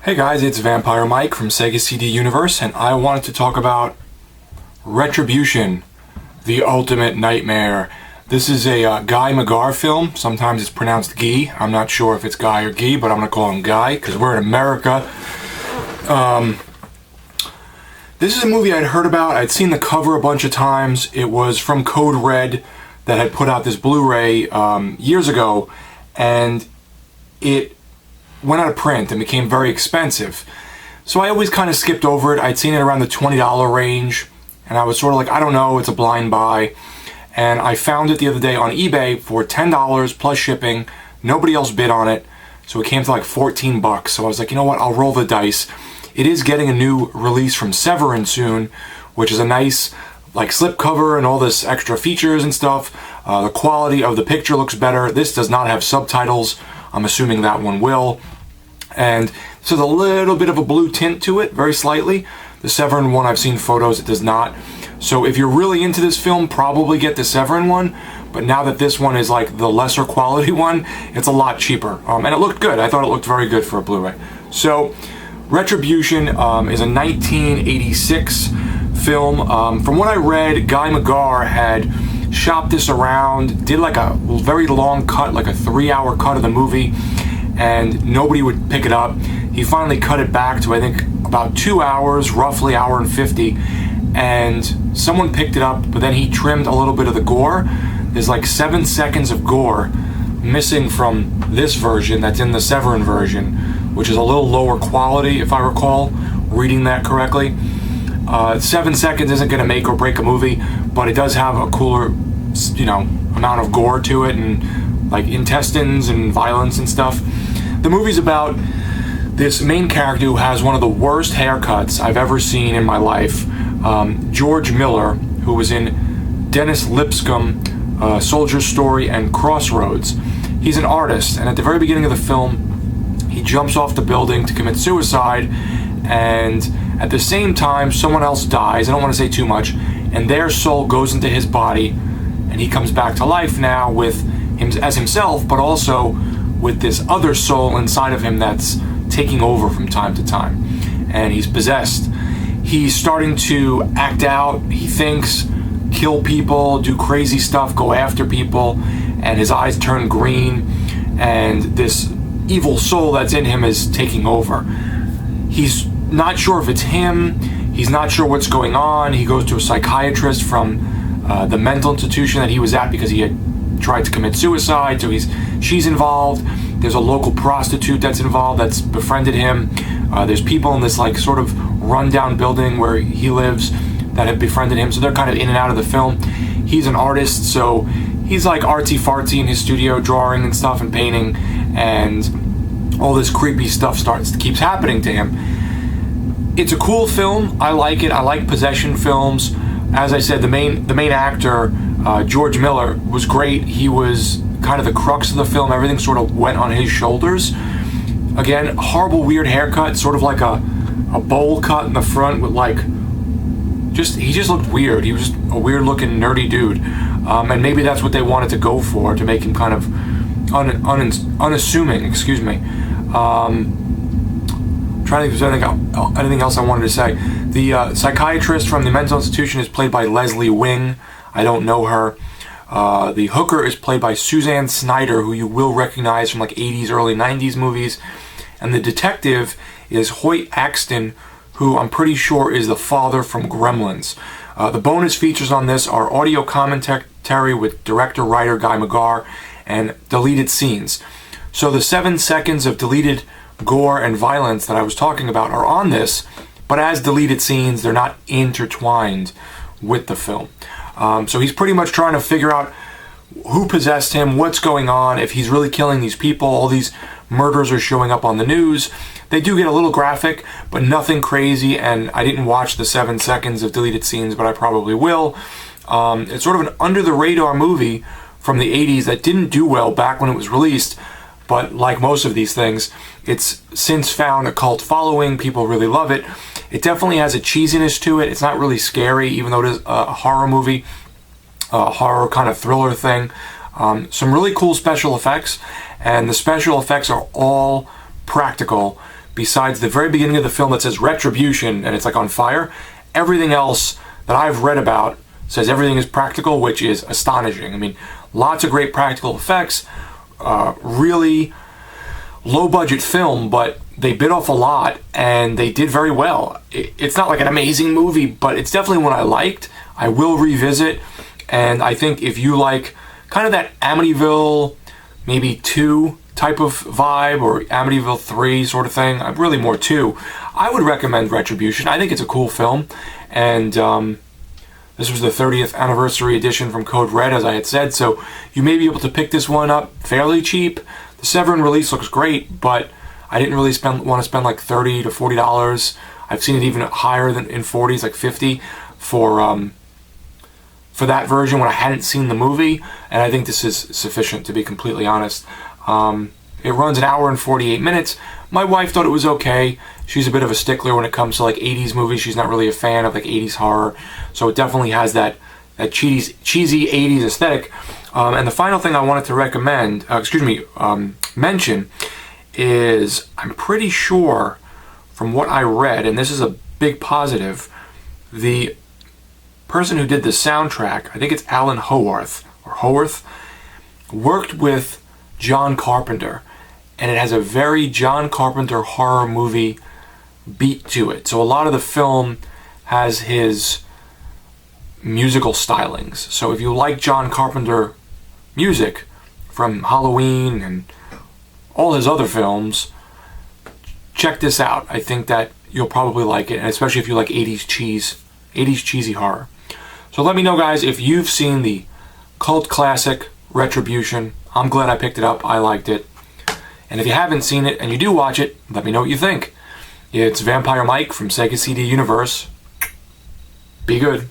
Hey guys, it's Vampire Mike from Sega CD Universe, and I wanted to talk about Retribution, the Ultimate Nightmare. This is a Guy Magar film. Sometimes it's pronounced Guy. I'm not sure if it's Guy or Guy, but I'm going to call him Guy because we're in America. This is a movie I'd heard about. I'd seen the cover a bunch of times. It was from Code Red that had put out this Blu-ray years ago, and it went out of print and became very expensive. So I always kind of skipped over it. I'd seen it around the $20 range, and I was sort of like, I don't know, it's a blind buy. And I found it the other day on eBay for $10 plus shipping. Nobody else bid on it, so it came to like 14 bucks. So I was like, you know what, I'll roll the dice. It is getting a new release from Severin soon, which is a nice like slipcover and all this extra features and stuff. The quality of the picture looks better. This does not have subtitles. I'm assuming that one will. And this has a little bit of a blue tint to it, very slightly. The Severin one, I've seen photos, it does not. So if you're really into this film, probably get the Severin one. But now that this one is like the lesser quality one, it's a lot cheaper. And it looked good. I thought it looked very good for a Blu-ray. So Retribution is a 1986 film. From what I read, Guy Magar had shopped this around, did like a very long cut, like a 3-hour cut of the movie, and nobody would pick it up. He finally cut it back to, I think, about 2 hours, roughly hour and 50, and someone picked it up, but then he trimmed a little bit of the gore. There's like 7 seconds of gore missing from this version that's in the Severin version, which is a little lower quality, if I recall reading that correctly. 7 seconds isn't going to make or break a movie, but it does have a cooler, amount of gore to it, and like intestines and violence and stuff. The movie's about this main character who has one of the worst haircuts I've ever seen in my life. George Miller, who was in Dennis Lipscomb, Soldier's Story, and Crossroads. He's an artist, and at the very beginning of the film, he jumps off the building to commit suicide, and at the same time, someone else dies. I don't want to say too much, and their soul goes into his body, and he comes back to life now with him as himself, but also with this other soul inside of him that's taking over from time to time, and he's possessed. He's starting to act out, he thinks, kill people, do crazy stuff, go after people, and his eyes turn green, and this evil soul that's in him is taking over. He's not sure if it's him, he's not sure what's going on. He goes to a psychiatrist from the mental institution that he was at because he had tried to commit suicide, so she's involved. There's a local prostitute that's involved that's befriended him. There's people in this like sort of rundown building where he lives that have befriended him, so they're kind of in and out of the film. He's an artist, so he's like artsy-fartsy in his studio, drawing and stuff and painting, and all this creepy stuff keeps happening to him. It's a cool film. I like it. I like possession films. As I said, the main actor, George Miller, was great. He was kind of the crux of the film. Everything sort of went on his shoulders. Again, horrible weird haircut, sort of like a bowl cut in the front with like, he just looked weird. He was just a weird looking nerdy dude. And maybe that's what they wanted to go for, to make him kind of unassuming, excuse me. Trying to think if there's anything else I wanted to say. The psychiatrist from the mental institution is played by Leslie Wing. I don't know her. The hooker is played by Suzanne Snyder, who you will recognize from like 80s, early 90s movies. And the detective is Hoyt Axton, who I'm pretty sure is the father from Gremlins. The bonus features on this are audio commentary with director-writer Guy Magar and deleted scenes. So the 7 seconds of deleted gore and violence that I was talking about are on this, but as deleted scenes, they're not intertwined with the film. So he's pretty much trying to figure out who possessed him, what's going on, if he's really killing these people. All these murders are showing up on the news. They do get a little graphic, but nothing crazy, and I didn't watch the 7 seconds of deleted scenes, but I probably will. It's sort of an under-the-radar movie from the 80s that didn't do well back when it was released, but like most of these things, it's since found a cult following. People really love it. It definitely has a cheesiness to it. It's not really scary, even though it is a horror movie, a horror kind of thriller thing. Some really cool special effects, and the special effects are all practical besides the very beginning of the film that says Retribution and it's like on fire. Everything else that I've read about says everything is practical, which is astonishing. I mean, lots of great practical effects, really low budget film, but they bit off a lot and they did very well. It's not like an amazing movie, but it's definitely one I liked. I will revisit, and I think if you like kind of that Amityville maybe 2 type of vibe, or Amityville 3 sort of thing, really more 2, I would recommend Retribution. I think it's a cool film, and this was the 30th anniversary edition from Code Red, as I had said, so you may be able to pick this one up fairly cheap. The Severin release looks great, but I didn't really want to spend like $30 to $40. I've seen it even higher than in 40s, like 50 for that version when I hadn't seen the movie, and I think this is sufficient, to be completely honest. It runs an hour and 48 minutes. My wife thought it was okay. She's a bit of a stickler when it comes to like 80s movies. She's not really a fan of like 80s horror, so it definitely has that cheesy 80s aesthetic. And the final thing I wanted to recommend, mention, is I'm pretty sure from what I read, and this is a big positive, the person who did the soundtrack, I think it's Alan Howarth, worked with John Carpenter, and it has a very John Carpenter horror movie beat to it. So a lot of the film has his musical stylings. So if you like John Carpenter music from Halloween and all his other films, check this out. I think that you'll probably like it, and especially if you like 80s cheesy horror. So let me know, guys, if you've seen the cult classic Retribution. I'm glad I picked it up. I liked it. And if you haven't seen it and you do watch it, let me know what you think. It's Vampire Mike from Sega CD Universe. Be good.